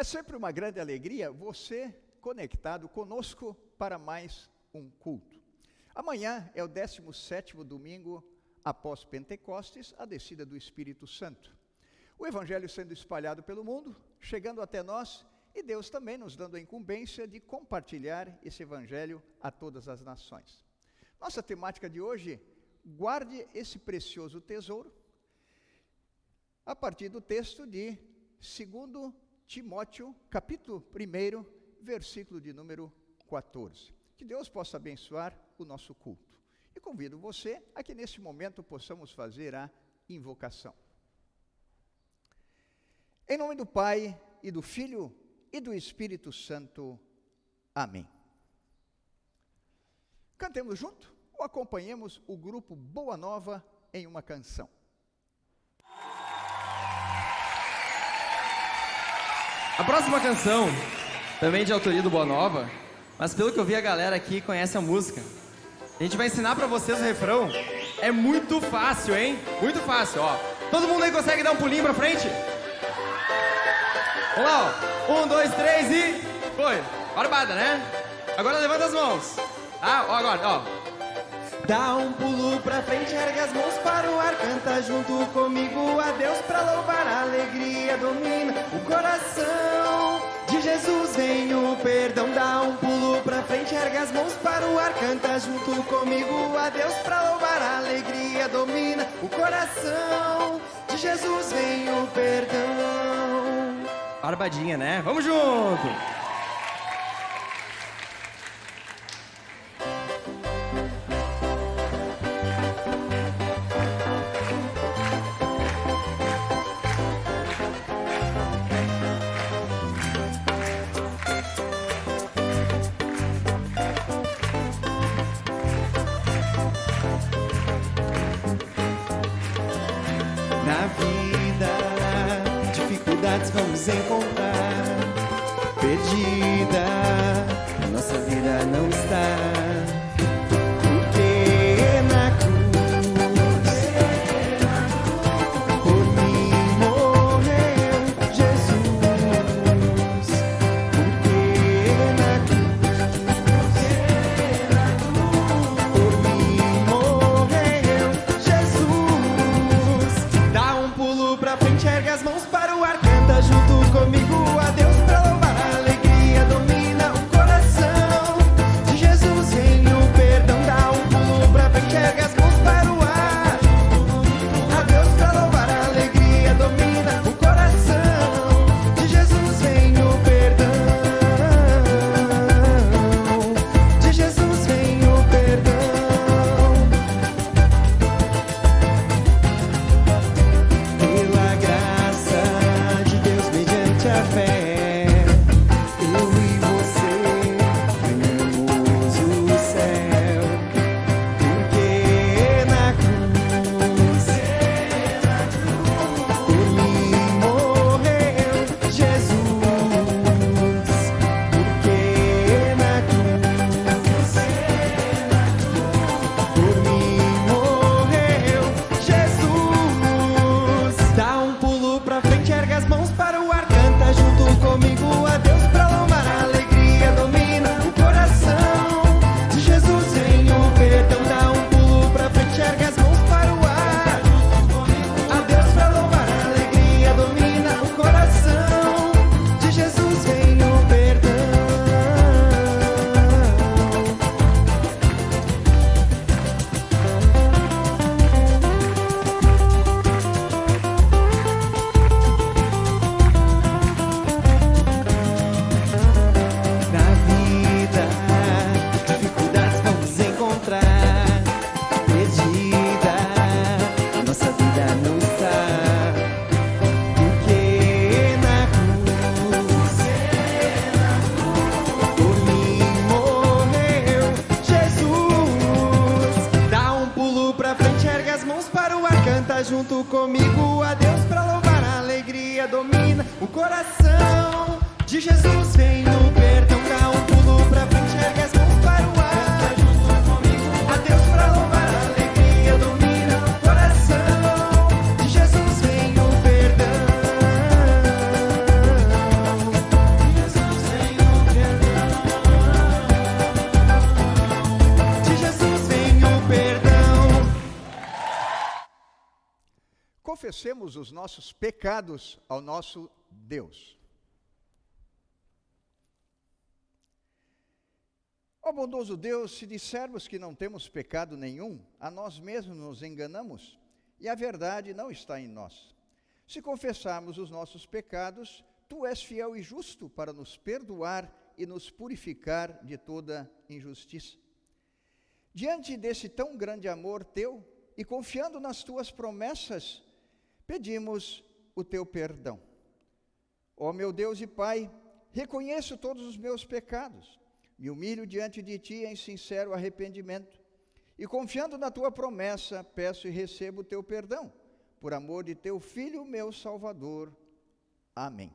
É sempre uma grande alegria você conectado conosco para mais um culto. Amanhã é o 17º domingo após Pentecostes, a descida do Espírito Santo. O Evangelho sendo espalhado pelo mundo, chegando até nós, e Deus também nos dando a incumbência de compartilhar esse Evangelho a todas as nações. Nossa temática de hoje, guarde esse precioso tesouro, a partir do texto de 2 Timóteo, capítulo 1, versículo de número 14. Que Deus possa abençoar o nosso culto. E convido você a que nesse momento possamos fazer a invocação. Em nome do Pai, e do Filho, e do Espírito Santo. Amém. Cantemos junto ou acompanhemos o grupo Boa Nova em uma canção? A próxima canção, também de autoria do Boa Nova, mas pelo que eu vi a galera aqui conhece a música. A gente vai ensinar pra vocês o refrão. É muito fácil, hein? Muito fácil, ó. Todo mundo aí consegue dar um pulinho pra frente? Vamos lá, ó. 1, 2, 3 e... Foi. Barbada, né? Agora levanta as mãos. Ah, ó, agora, ó. Dá um pulo pra frente, ergue as mãos para o ar, canta junto comigo a Deus pra louvar, a alegria domina o coração. De Jesus vem o perdão, dá um pulo pra frente, ergue as mãos para o ar, canta junto comigo a Deus pra louvar, a alegria domina o coração. De Jesus vem o perdão. Barbadinha, né? Vamos junto! Na vida, dificuldades vamos encontrar. Perdida, nossa vida não está. Porque na cruz, por mim morreu Jesus. Porque na cruz, por mim morreu Jesus. Dá um pulo pra frente, ergue as mãos para o ar, canta junto comigo a Deus pra louvar, a alegria domina o coração. De Jesus vem o perdão, dá um pulo pra frente, ergue as mãos para o ar, a Deus pra louvar, a alegria domina o coração. De Jesus vem o perdão, de Jesus vem o perdão. Pela graça de Deus mediante a fé, eu e você ganhamos o céu. Porque na cruz, por mim morreu Jesus. Porque na cruz, por mim morreu Jesus. Dá um pulo pra frente, ergue as mãos para o ar, canta junto comigo a Deus pra louvar, a alegria domina o coração. De Jesus vem o perdão, dá um pulo pra frente, ergue as mãos para o ar, a Deus pra louvar, a alegria domina o coração. De Jesus vem o perdão. Na vida, dificuldades vamos encontrar. Perdida, nossa vida não está. Porque na cruz, por mim morreu Jesus. Dá um pulo pra frente, ergue as mãos para o ar, canta junto comigo a Deus pra louvar, a alegria domina o coração. De Jesus vem o perdão, dá um pulo pra frente, ergue as mãos para o ar, a Deus pra louvar, a alegria domina o coração. De Jesus vem o perdão. confessemos os nossos pecados ao nosso Deus. Ó bondoso Deus, se dissermos que não temos pecado nenhum, a nós mesmos nos enganamos e a verdade não está em nós. Se confessarmos os nossos pecados, Tu és fiel e justo para nos perdoar e nos purificar de toda injustiça. Diante desse tão grande amor Teu e confiando nas Tuas promessas, pedimos o Teu perdão. Ó meu Deus e Pai, reconheço todos os meus pecados, me humilho diante de Ti em sincero arrependimento e confiando na Tua promessa, peço e recebo o Teu perdão, por amor de Teu Filho, meu Salvador. Amém.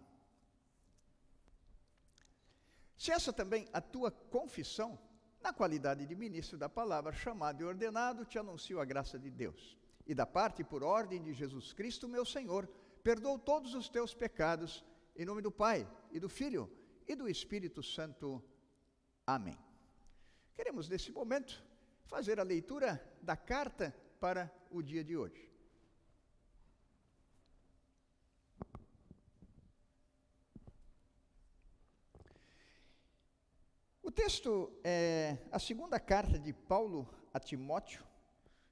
Se essa também a tua confissão, na qualidade de ministro da palavra, chamado e ordenado, te anuncio a graça de Deus. E da parte e por ordem de Jesus Cristo, meu Senhor, perdoo todos os teus pecados, em nome do Pai, e do Filho, e do Espírito Santo. Amém. Queremos, nesse momento, fazer a leitura da carta para o dia de hoje. O texto é a segunda carta de Paulo a Timóteo,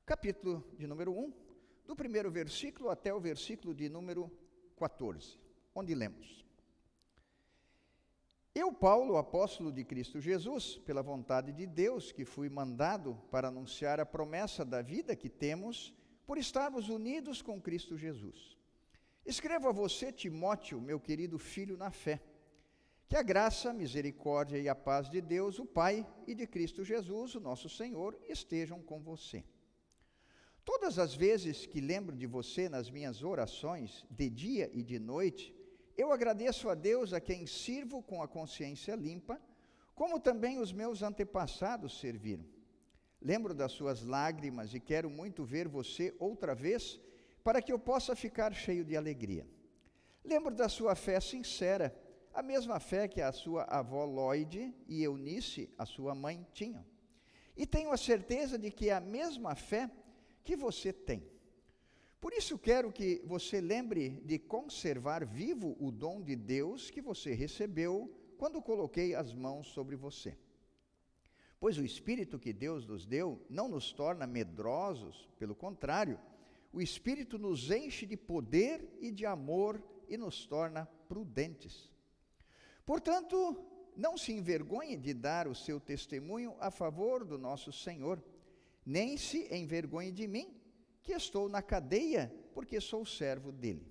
capítulo de número 1, do primeiro versículo até o versículo de número 14, onde lemos: Eu, Paulo, apóstolo de Cristo Jesus, pela vontade de Deus, que fui mandado para anunciar a promessa da vida que temos por estarmos unidos com Cristo Jesus. Escrevo a você, Timóteo, meu querido filho na fé, que a graça, a misericórdia e a paz de Deus, o Pai, e de Cristo Jesus, o nosso Senhor, estejam com você. Todas as vezes que lembro de você nas minhas orações, de dia e de noite, eu agradeço a Deus a quem sirvo com a consciência limpa, como também os meus antepassados serviram. Lembro das suas lágrimas e quero muito ver você outra vez, para que eu possa ficar cheio de alegria. Lembro da sua fé sincera, a mesma fé que a sua avó Lloyd e Eunice, a sua mãe, tinham. E tenho a certeza de que é a mesma fé que você tem. Por isso quero que você lembre de conservar vivo o dom de Deus que você recebeu quando coloquei as mãos sobre você. Pois o Espírito que Deus nos deu não nos torna medrosos, pelo contrário, o Espírito nos enche de poder e de amor e nos torna prudentes. Portanto, não se envergonhe de dar o seu testemunho a favor do nosso Senhor, nem se envergonhe de mim, que estou na cadeia, porque sou servo dele.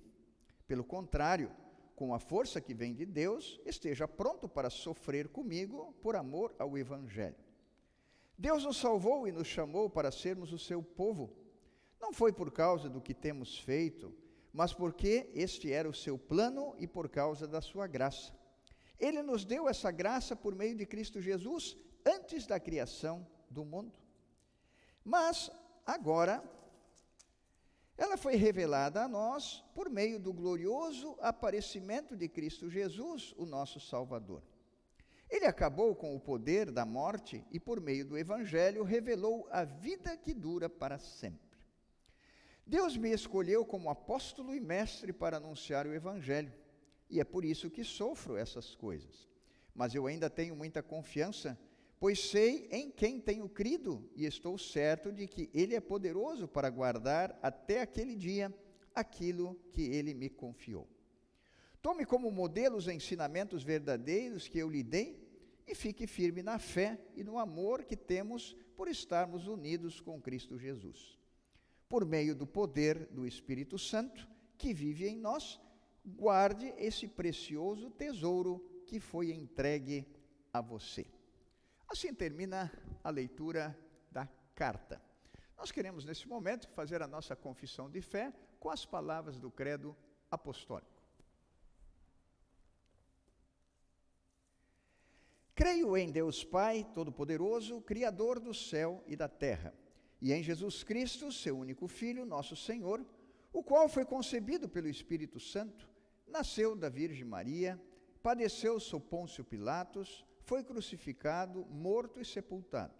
Pelo contrário, com a força que vem de Deus, esteja pronto para sofrer comigo por amor ao Evangelho. Deus nos salvou e nos chamou para sermos o seu povo. Não foi por causa do que temos feito, mas porque este era o seu plano e por causa da sua graça. Ele nos deu essa graça por meio de Cristo Jesus, antes da criação do mundo. Mas, agora, ela foi revelada a nós por meio do glorioso aparecimento de Cristo Jesus, o nosso Salvador. Ele acabou com o poder da morte e, por meio do Evangelho, revelou a vida que dura para sempre. Deus me escolheu como apóstolo e mestre para anunciar o Evangelho. E é por isso que sofro essas coisas. Mas eu ainda tenho muita confiança, pois sei em quem tenho crido e estou certo de que Ele é poderoso para guardar até aquele dia aquilo que Ele me confiou. Tome como modelo os ensinamentos verdadeiros que eu lhe dei e fique firme na fé e no amor que temos por estarmos unidos com Cristo Jesus. Por meio do poder do Espírito Santo que vive em nós, guarde esse precioso tesouro que foi entregue a você. Assim termina a leitura da carta. Nós queremos, nesse momento, fazer a nossa confissão de fé com as palavras do credo apostólico. Creio em Deus Pai Todo-Poderoso, Criador do céu e da terra, e em Jesus Cristo, seu único Filho, nosso Senhor, o qual foi concebido pelo Espírito Santo, nasceu da Virgem Maria, padeceu sob Pôncio Pilatos, foi crucificado, morto e sepultado.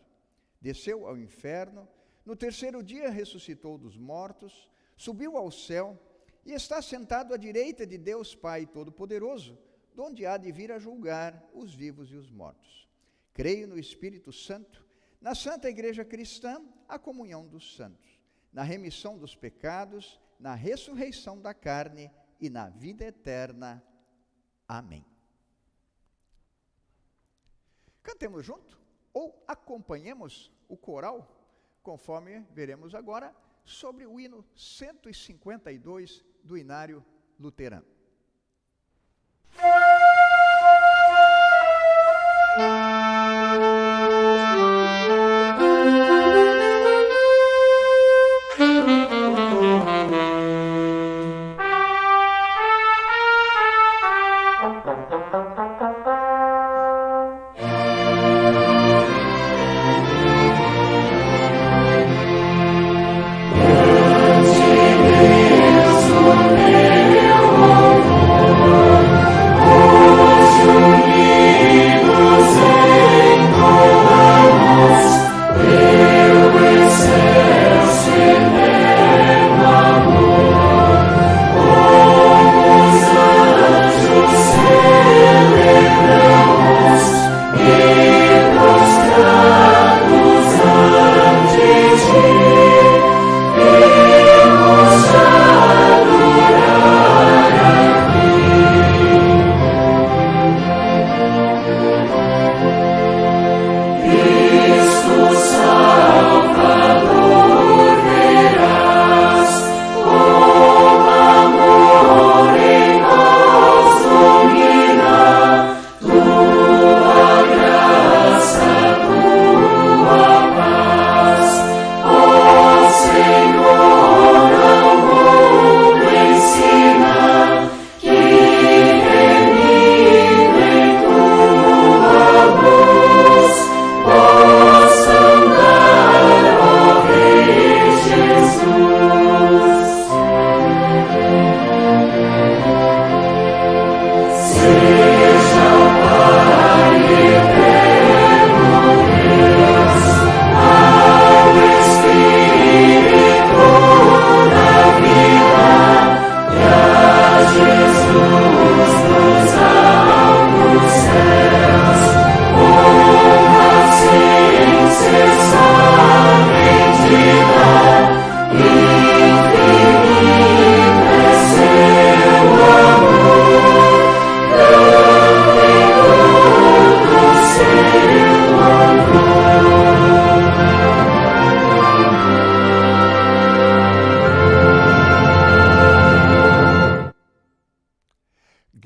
Desceu ao inferno, no terceiro dia ressuscitou dos mortos, subiu ao céu, e está sentado à direita de Deus Pai Todo-Poderoso, donde há de vir a julgar os vivos e os mortos. Creio no Espírito Santo, na Santa Igreja Cristã, a comunhão dos santos, na remissão dos pecados, na ressurreição da carne e na vida eterna. Amém. Cantemos junto ou acompanhemos o coral, conforme veremos agora, sobre o hino 152 do Inário Luterano.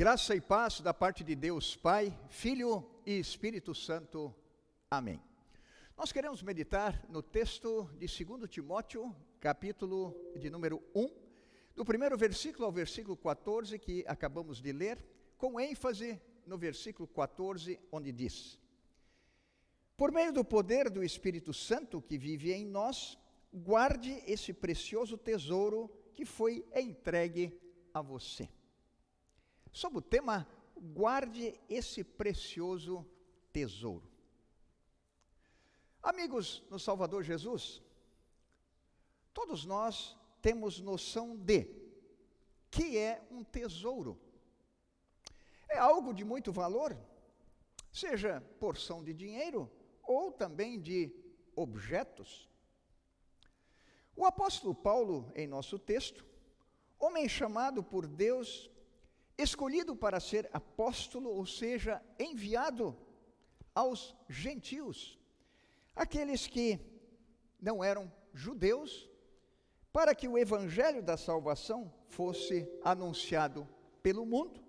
Graça e paz da parte de Deus Pai, Filho e Espírito Santo. Amém. Nós queremos meditar no texto de 2 Timóteo, capítulo de número 1, do primeiro versículo ao versículo 14, que acabamos de ler, com ênfase no versículo 14, onde diz: por meio do poder do Espírito Santo que vive em nós, guarde esse precioso tesouro que foi entregue a você. Sob o tema, guarde esse precioso tesouro. Amigos no Salvador Jesus, todos nós temos noção de que é um tesouro. É algo de muito valor, seja porção de dinheiro ou também de objetos. O apóstolo Paulo, em nosso texto, homem chamado por Deus, escolhido para ser apóstolo, ou seja, enviado aos gentios, aqueles que não eram judeus, para que o evangelho da salvação fosse anunciado pelo mundo.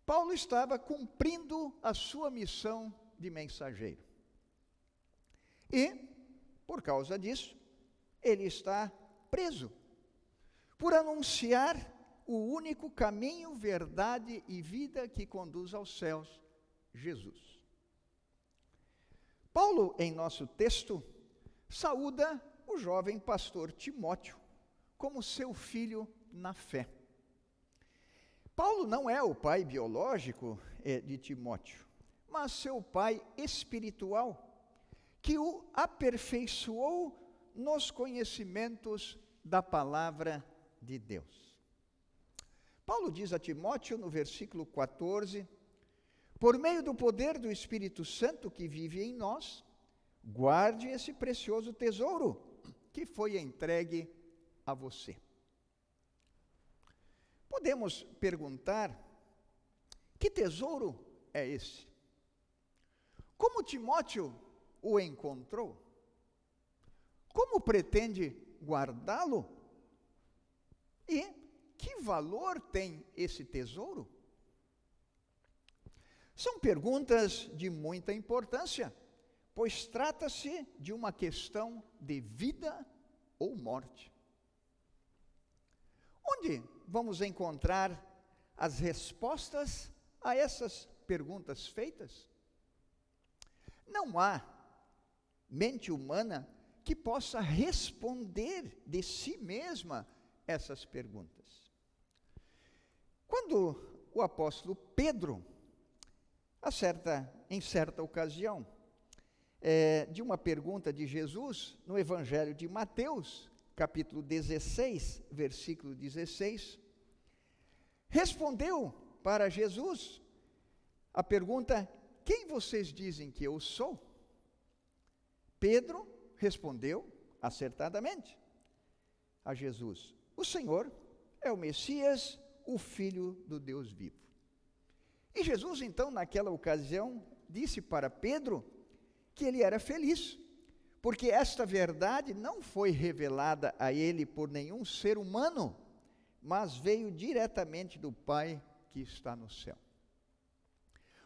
Paulo estava cumprindo a sua missão de mensageiro. E, por causa disso, ele está preso, por anunciar o único caminho, verdade e vida que conduz aos céus, Jesus. Paulo, em nosso texto, saúda o jovem pastor Timóteo como seu filho na fé. Paulo não é o pai biológico de Timóteo, mas seu pai espiritual, que o aperfeiçoou nos conhecimentos da palavra de Deus. Paulo diz a Timóteo no versículo 14: por meio do poder do Espírito Santo que vive em nós, guarde esse precioso tesouro que foi entregue a você. Podemos perguntar: que tesouro é esse? Como Timóteo o encontrou? Como pretende guardá-lo? E que valor tem esse tesouro? São perguntas de muita importância, pois trata-se de uma questão de vida ou morte. Onde vamos encontrar as respostas a essas perguntas feitas? Não há mente humana que possa responder de si mesma essas perguntas. Quando o apóstolo Pedro, em certa ocasião, de uma pergunta de Jesus, no Evangelho de Mateus, capítulo 16, versículo 16, respondeu para Jesus a pergunta: quem vocês dizem que eu sou? Pedro respondeu acertadamente a Jesus: o Senhor é o Messias, o Filho do Deus vivo. E Jesus, então, naquela ocasião, disse para Pedro que ele era feliz, porque esta verdade não foi revelada a ele por nenhum ser humano, mas veio diretamente do Pai que está no céu.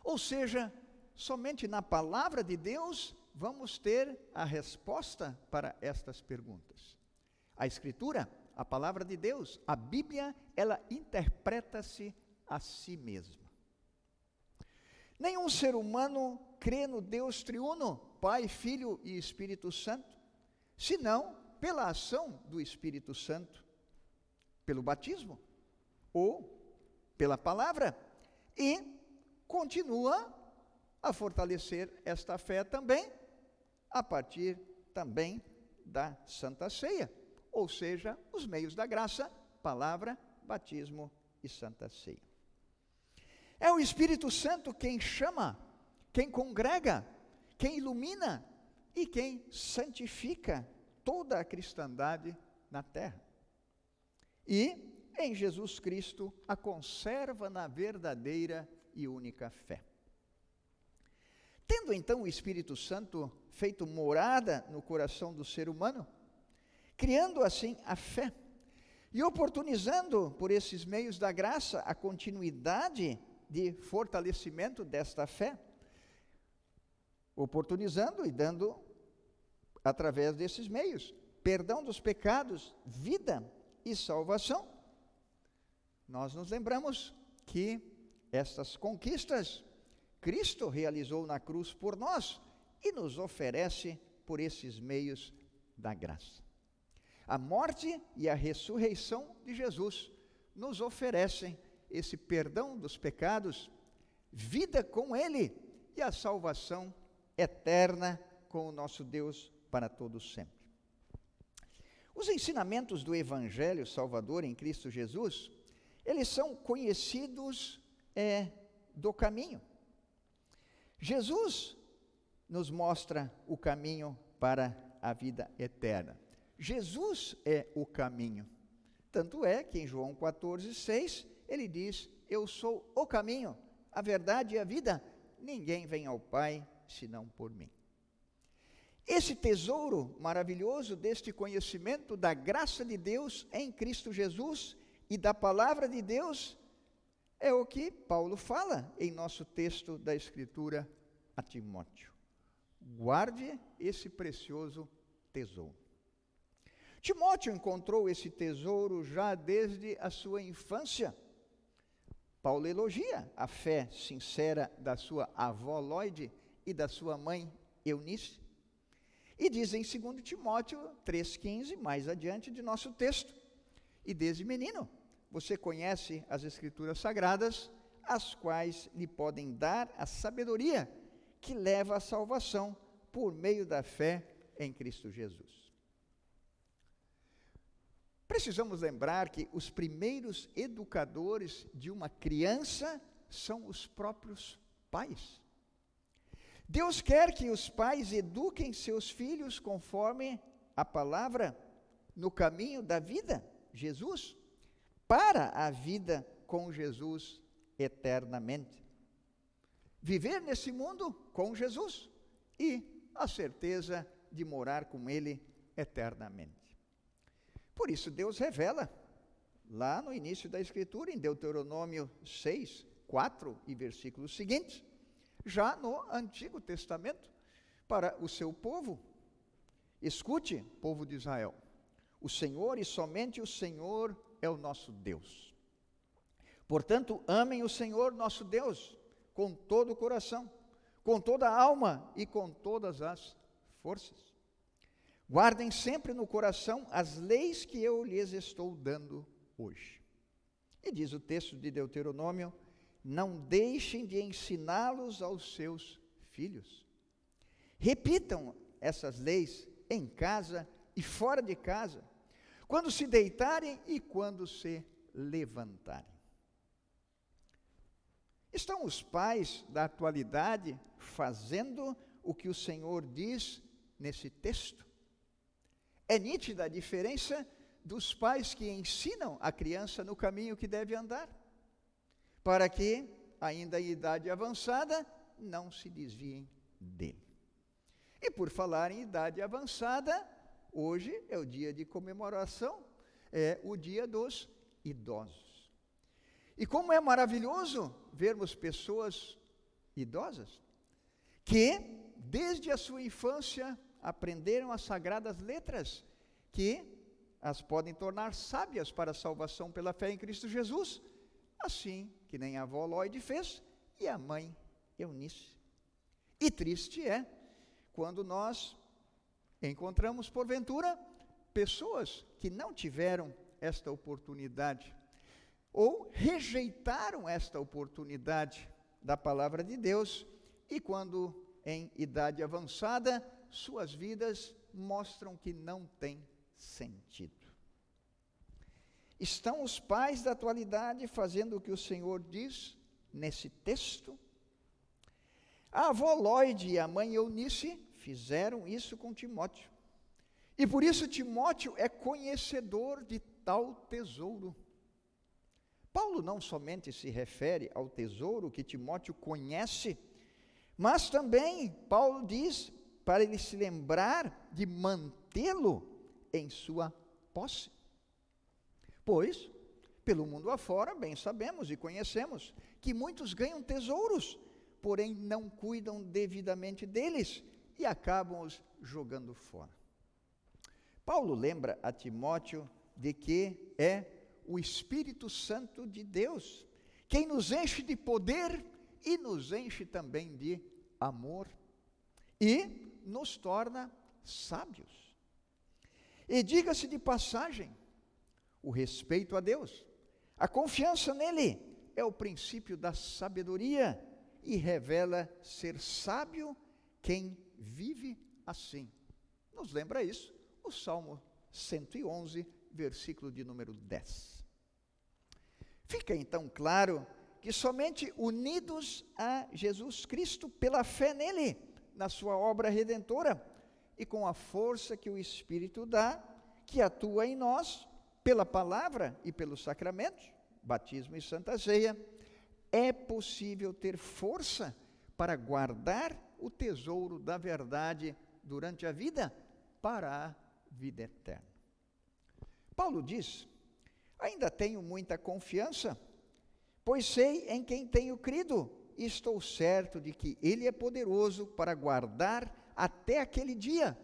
Ou seja, somente na palavra de Deus vamos ter a resposta para estas perguntas. A Escritura, a palavra de Deus, a Bíblia, ela interpreta-se a si mesma. Nenhum ser humano crê no Deus triuno, Pai, Filho e Espírito Santo, senão pela ação do Espírito Santo, pelo batismo ou pela palavra, e continua a fortalecer esta fé também a partir também da Santa Ceia, ou seja, os meios da graça, palavra, batismo e Santa Ceia. É o Espírito Santo quem chama, quem congrega, quem ilumina e quem santifica toda a cristandade na terra. E em Jesus Cristo a conserva na verdadeira e única fé. Tendo então o Espírito Santo feito morada no coração do ser humano, criando assim a fé e oportunizando por esses meios da graça a continuidade de fortalecimento desta fé, oportunizando e dando, através desses meios, perdão dos pecados, vida e salvação. Nós nos lembramos que estas conquistas Cristo realizou na cruz por nós e nos oferece por esses meios da graça. A morte e a ressurreição de Jesus nos oferecem esse perdão dos pecados, vida com Ele e a salvação eterna com o nosso Deus para todos sempre. Os ensinamentos do Evangelho Salvador em Cristo Jesus, eles são conhecidos do caminho. Jesus nos mostra o caminho para a vida eterna. Jesus é o caminho. Tanto é que em João 14:6, ele diz: eu sou o caminho, a verdade e a vida. Ninguém vem ao Pai senão por mim. Esse tesouro maravilhoso deste conhecimento da graça de Deus em Cristo Jesus e da palavra de Deus é o que Paulo fala em nosso texto da Escritura a Timóteo. Guarde esse precioso tesouro. Timóteo encontrou esse tesouro já desde a sua infância. Paulo elogia a fé sincera da sua avó Lóide e da sua mãe Eunice. E diz em 2 Timóteo 3,15, mais adiante de nosso texto: e desde menino você conhece as Escrituras Sagradas, as quais lhe podem dar a sabedoria que leva à salvação por meio da fé em Cristo Jesus. Precisamos lembrar que os primeiros educadores de uma criança são os próprios pais. Deus quer que os pais eduquem seus filhos conforme a palavra no caminho da vida, Jesus, para a vida com Jesus eternamente. Viver nesse mundo com Jesus e a certeza de morar com Ele eternamente. Por isso Deus revela, lá no início da Escritura, em Deuteronômio 6, 4 e versículos seguintes, já no Antigo Testamento, para o seu povo. Escute, povo de Israel, o Senhor e somente o Senhor é o nosso Deus. Portanto, amem o Senhor nosso Deus com todo o coração, com toda a alma e com todas as forças. Guardem sempre no coração as leis que eu lhes estou dando hoje. E diz o texto de Deuteronômio: não deixem de ensiná-los aos seus filhos. Repitam essas leis em casa e fora de casa, quando se deitarem e quando se levantarem. Estão os pais da atualidade fazendo o que o Senhor diz nesse texto? É nítida a diferença dos pais que ensinam a criança no caminho que deve andar, para que, ainda em idade avançada, não se desviem dele. E por falar em idade avançada, hoje é o dia de comemoração, é o dia dos idosos. E como é maravilhoso vermos pessoas idosas que, desde a sua infância, aprenderam as sagradas letras, que as podem tornar sábias para a salvação pela fé em Cristo Jesus, assim que nem a avó Lloyd fez e a mãe Eunice. E triste é quando nós encontramos, porventura, pessoas que não tiveram esta oportunidade ou rejeitaram esta oportunidade da palavra de Deus e quando em idade avançada, suas vidas mostram que não tem sentido. Estão os pais da atualidade fazendo o que o Senhor diz nesse texto? A avó Lloyd e a mãe Eunice fizeram isso com Timóteo. E por isso Timóteo é conhecedor de tal tesouro. Paulo não somente se refere ao tesouro que Timóteo conhece, mas também Paulo diz para ele se lembrar de mantê-lo em sua posse. Pois, pelo mundo afora, bem sabemos e conhecemos que muitos ganham tesouros, porém não cuidam devidamente deles e acabam os jogando fora. Paulo lembra a Timóteo de que é o Espírito Santo de Deus quem nos enche de poder e nos enche também de amor e nos torna sábios. E diga-se de passagem, o respeito a Deus, a confiança nele é o princípio da sabedoria e revela ser sábio quem vive assim. Nos lembra isso o Salmo 111, versículo de número 10. Fica então claro que somente unidos a Jesus Cristo pela fé nele, na sua obra redentora, e com a força que o Espírito dá, que atua em nós, pela palavra e pelos sacramentos, batismo e santa ceia, é possível ter força para guardar o tesouro da verdade durante a vida, para a vida eterna. Paulo diz: ainda tenho muita confiança, pois sei em quem tenho crido, e estou certo de que Ele é poderoso para guardar até aquele dia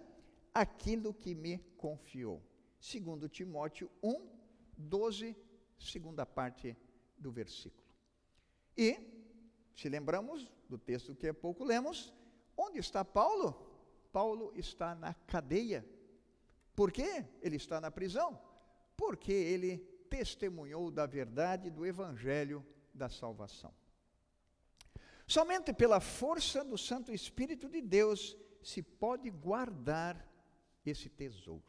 aquilo que me confiou. 2 Timóteo 1, 12, segunda parte do versículo. E, se lembramos do texto que há pouco lemos, onde está Paulo? Paulo está na cadeia. Por quê? Ele está na prisão? Porque ele testemunhou da verdade do Evangelho da salvação. Somente pela força do Santo Espírito de Deus se pode guardar esse tesouro.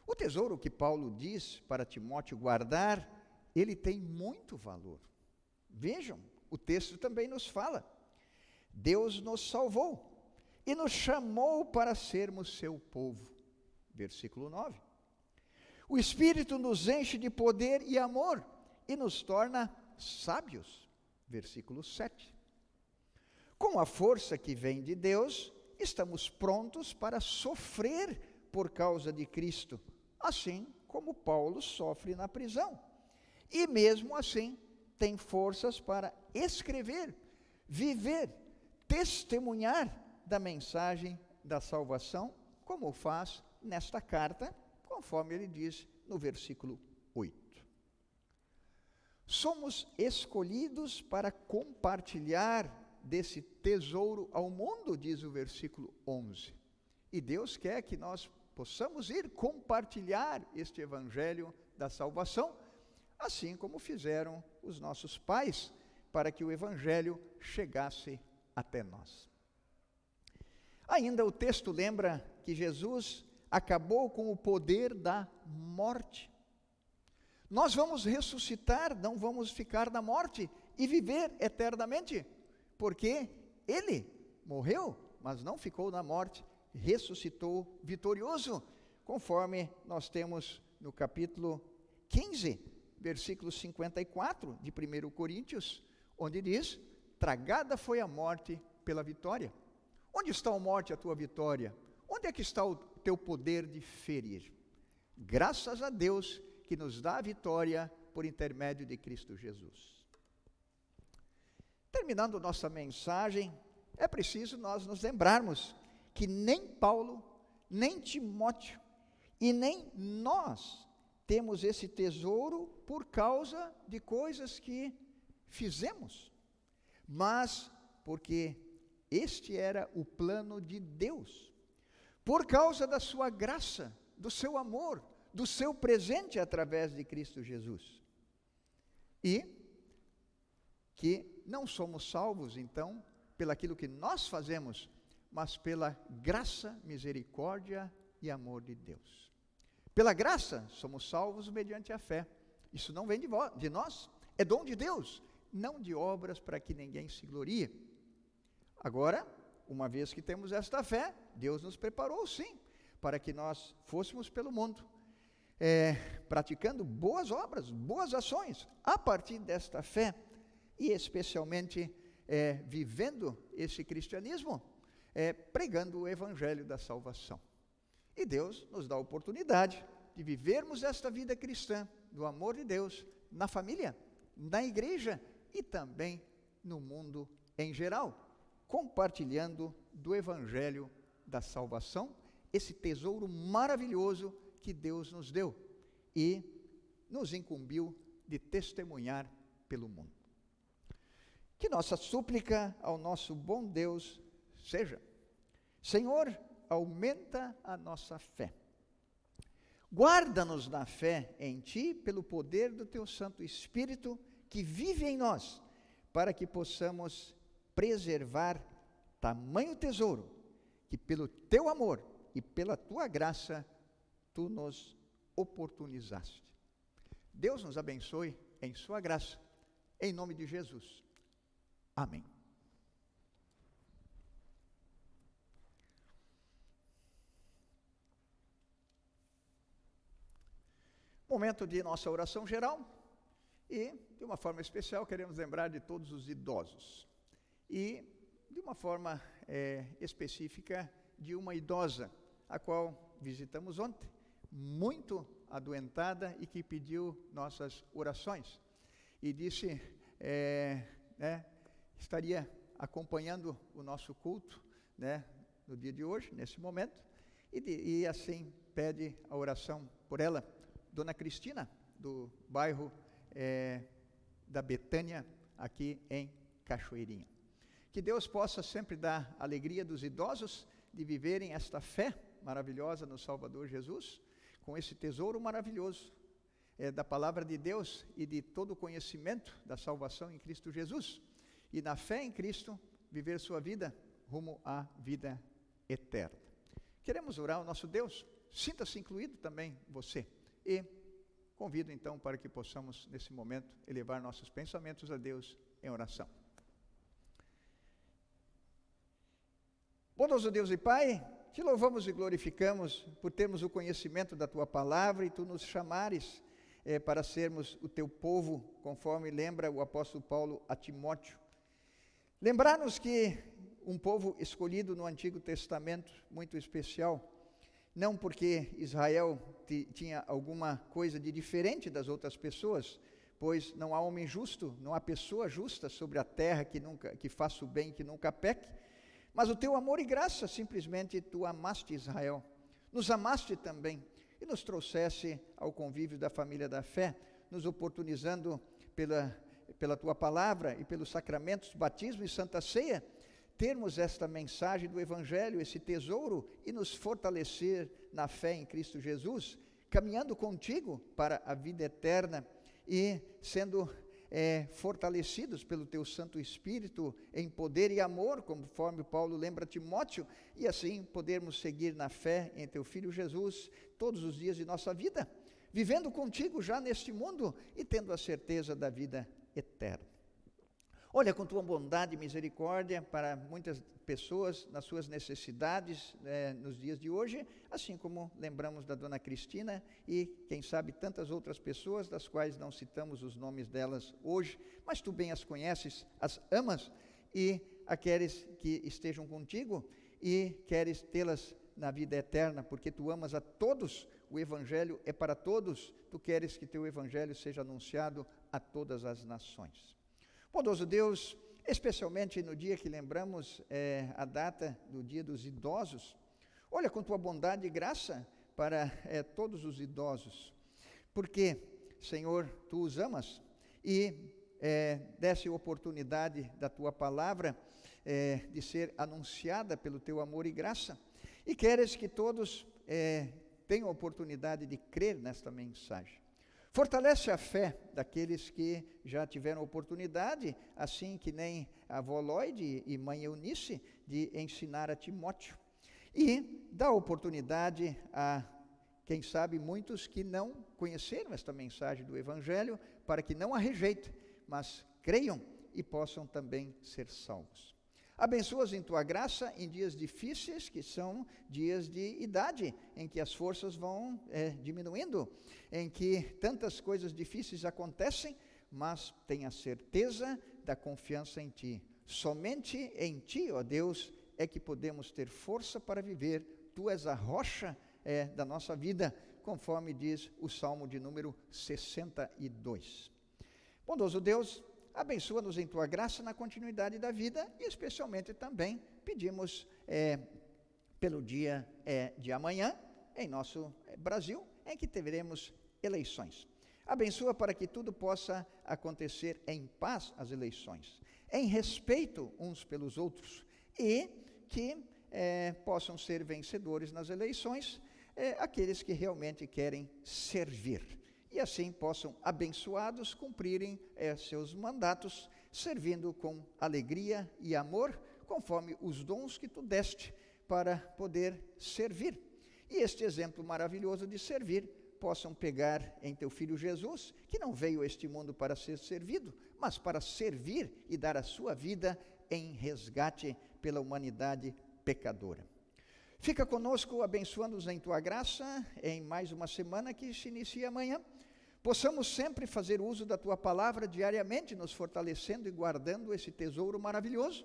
O tesouro que Paulo diz para Timóteo guardar, ele tem muito valor. Vejam, o texto também nos fala. Deus nos salvou e nos chamou para sermos seu povo. Versículo 9. O Espírito nos enche de poder e amor e nos torna sábios. Versículo 7. Com a força que vem de Deus, estamos prontos para sofrer por causa de Cristo, assim como Paulo sofre na prisão. E mesmo assim, tem forças para escrever, viver, testemunhar da mensagem da salvação, como faz nesta carta, conforme ele diz no versículo 8. Somos escolhidos para compartilhar desse tesouro ao mundo, diz o versículo 11. E Deus quer que nós possamos ir compartilhar este evangelho da salvação, assim como fizeram os nossos pais, para que o evangelho chegasse até nós. Ainda o texto lembra que Jesus acabou com o poder da morte. Nós vamos ressuscitar, não vamos ficar na morte e viver eternamente, porque ele morreu, mas não ficou na morte, ressuscitou vitorioso, conforme nós temos no capítulo 15, versículo 54 de 1 Coríntios, onde diz: tragada foi a morte pela vitória. Onde está, a morte, a tua vitória? Onde é que está o teu poder de ferir? Graças a Deus que nos dá a vitória por intermédio de Cristo Jesus. Terminando nossa mensagem, é preciso nós nos lembrarmos que nem Paulo, nem Timóteo e nem nós temos esse tesouro por causa de coisas que fizemos, mas porque este era o plano de Deus, por causa da sua graça, do seu amor, do seu presente através de Cristo Jesus. E que não somos salvos, então, pelaquilo que nós fazemos, mas pela graça, misericórdia e amor de Deus. Pela graça, somos salvos mediante a fé. Isso não vem de nós, é dom de Deus, não de obras para que ninguém se glorie. Agora, uma vez que temos esta fé, Deus nos preparou sim, para que nós fôssemos pelo mundo, praticando boas obras, boas ações, a partir desta fé, e especialmente vivendo esse cristianismo, pregando o evangelho da salvação. E Deus nos dá a oportunidade de vivermos esta vida cristã, do amor de Deus, na família, na igreja e também no mundo em geral, compartilhando do evangelho da salvação, esse tesouro maravilhoso que Deus nos deu e nos incumbiu de testemunhar pelo mundo. Que nossa súplica ao nosso bom Deus seja: Senhor, aumenta a nossa fé. Guarda-nos na fé em Ti pelo poder do Teu Santo Espírito que vive em nós, para que possamos preservar tamanho tesouro que pelo Teu amor e pela Tua graça Tu nos oportunizaste. Deus nos abençoe em Sua graça, em nome de Jesus. Amém. Momento de nossa oração geral e, de uma forma especial, queremos lembrar de todos os idosos. E, de uma forma específica, de uma idosa, a qual visitamos ontem, muito adoentada e que pediu nossas orações. E disse, estaria acompanhando o nosso culto, no dia de hoje, nesse momento, e assim pede a oração por ela. Dona Cristina, do bairro da Betânia, aqui em Cachoeirinha. Que Deus possa sempre dar alegria dos idosos de viverem esta fé maravilhosa no Salvador Jesus, com esse tesouro maravilhoso da palavra de Deus e de todo o conhecimento da salvação em Cristo Jesus. E na fé em Cristo, viver sua vida rumo à vida eterna. Queremos orar ao nosso Deus, sinta-se incluído também você. E convido então para que possamos, nesse momento, elevar nossos pensamentos a Deus em oração. Bondoso Deus e Pai, te louvamos e glorificamos por termos o conhecimento da Tua palavra e Tu nos chamares para sermos o Teu povo, conforme lembra o apóstolo Paulo a Timóteo. Lembrar-nos que um povo escolhido no Antigo Testamento, muito especial, não porque Israel tinha alguma coisa de diferente das outras pessoas, pois não há homem justo, não há pessoa justa sobre a terra que faça o bem e que nunca peque, mas o teu amor e graça, simplesmente tu amaste Israel, nos amaste também e nos trouxesse ao convívio da família da fé, nos oportunizando pela tua palavra e pelos sacramentos, batismo e santa ceia, termos esta mensagem do Evangelho, esse tesouro, e nos fortalecer na fé em Cristo Jesus, caminhando contigo para a vida eterna e sendo fortalecidos pelo teu Santo Espírito em poder e amor, conforme Paulo lembra Timóteo, e assim podermos seguir na fé em teu Filho Jesus todos os dias de nossa vida, vivendo contigo já neste mundo e tendo a certeza da vida eterna. Olha com tua bondade e misericórdia para muitas pessoas nas suas necessidades nos dias de hoje, assim como lembramos da dona Cristina e quem sabe tantas outras pessoas das quais não citamos os nomes delas hoje, mas tu bem as conheces, as amas e a queres que estejam contigo e queres tê-las na vida eterna, porque tu amas a todos, o Evangelho é para todos, tu queres que teu Evangelho seja anunciado a todas as nações. Bondoso Deus, especialmente no dia que lembramos a data do Dia dos Idosos, olha com tua bondade e graça para todos os idosos, porque, Senhor, tu os amas e desse oportunidade da tua palavra de ser anunciada pelo teu amor e graça, e queres que todos tenham a oportunidade de crer nesta mensagem. Fortalece a fé daqueles que já tiveram oportunidade, assim que nem a avó Lloyd e mãe Eunice, de ensinar a Timóteo. E dá oportunidade a, quem sabe, muitos que não conheceram esta mensagem do Evangelho, para que não a rejeitem, mas creiam e possam também ser salvos. Abençoa-os em tua graça em dias difíceis, que são dias de idade, em que as forças vão diminuindo, em que tantas coisas difíceis acontecem, mas tenha certeza da confiança em ti. Somente em ti, ó Deus, é que podemos ter força para viver. Tu és a rocha da nossa vida, conforme diz o Salmo de número 62. Bondoso Deus, abençoa-nos em tua graça na continuidade da vida e especialmente também pedimos pelo dia de amanhã em nosso Brasil, em que teremos eleições. Abençoa para que tudo possa acontecer em paz as eleições, em respeito uns pelos outros e que possam ser vencedores nas eleições aqueles que realmente querem servir. E assim possam, abençoados, cumprirem seus mandatos, servindo com alegria e amor, conforme os dons que tu deste para poder servir. E este exemplo maravilhoso de servir, possam pegar em teu Filho Jesus, que não veio a este mundo para ser servido, mas para servir e dar a sua vida em resgate pela humanidade pecadora. Fica conosco, abençoando-nos em tua graça, em mais uma semana que se inicia amanhã. Possamos sempre fazer uso da tua palavra diariamente, nos fortalecendo e guardando esse tesouro maravilhoso,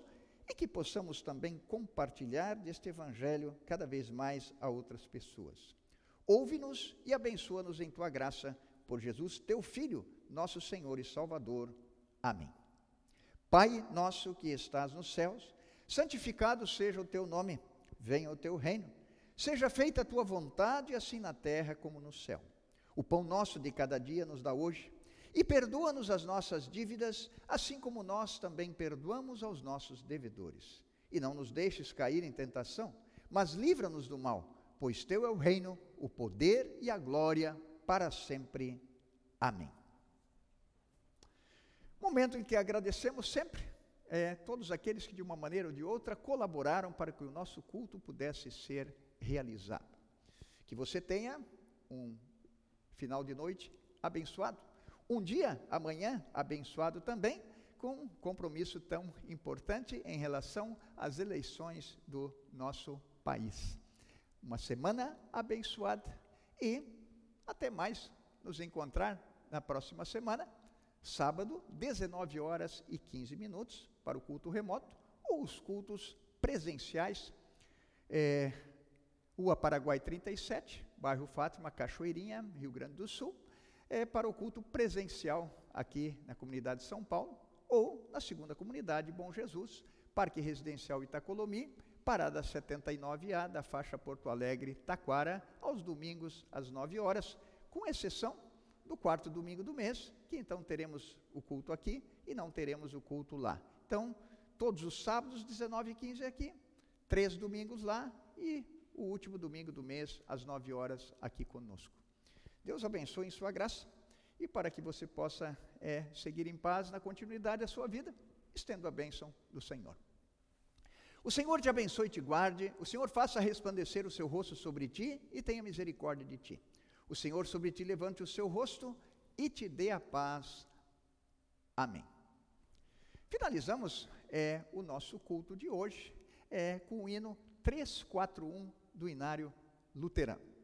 e que possamos também compartilhar deste Evangelho cada vez mais a outras pessoas. Ouve-nos e abençoa-nos em tua graça, por Jesus, teu Filho, nosso Senhor e Salvador. Amém. Pai nosso que estás nos céus, santificado seja o teu nome. Venha o teu reino, seja feita a tua vontade, assim na terra como no céu. O pão nosso de cada dia nos dá hoje, e perdoa-nos as nossas dívidas, assim como nós também perdoamos aos nossos devedores. E não nos deixes cair em tentação, mas livra-nos do mal, pois teu é o reino, o poder e a glória para sempre. Amém. Momento em que agradecemos sempre todos aqueles que de uma maneira ou de outra colaboraram para que o nosso culto pudesse ser realizado. Que você tenha um final de noite abençoado. Um dia, amanhã, abençoado também, com um compromisso tão importante em relação às eleições do nosso país. Uma semana abençoada e até mais nos encontrar na próxima semana, sábado, 19 horas e 15 minutos, para o culto remoto, ou os cultos presenciais, Rua Paraguai 37, bairro Fátima, Cachoeirinha, Rio Grande do Sul, para o culto presencial aqui na comunidade de São Paulo, ou na segunda comunidade, Bom Jesus, Parque Residencial Itacolomi, parada 79A da faixa Porto Alegre, Taquara, aos domingos às 9 horas, com exceção do quarto domingo do mês, que então teremos o culto aqui e não teremos o culto lá. Então, todos os sábados, 19h15 aqui, 3 domingos lá e o último domingo do mês, às 9 horas, aqui conosco. Deus abençoe em sua graça e para que você possa seguir em paz na continuidade da sua vida, estendo a bênção do Senhor. O Senhor te abençoe e te guarde, o Senhor faça resplandecer o seu rosto sobre ti e tenha misericórdia de ti. O Senhor sobre ti levante o seu rosto e te dê a paz. Amém. Finalizamos o nosso culto de hoje com o hino 341 do Inário Luterano.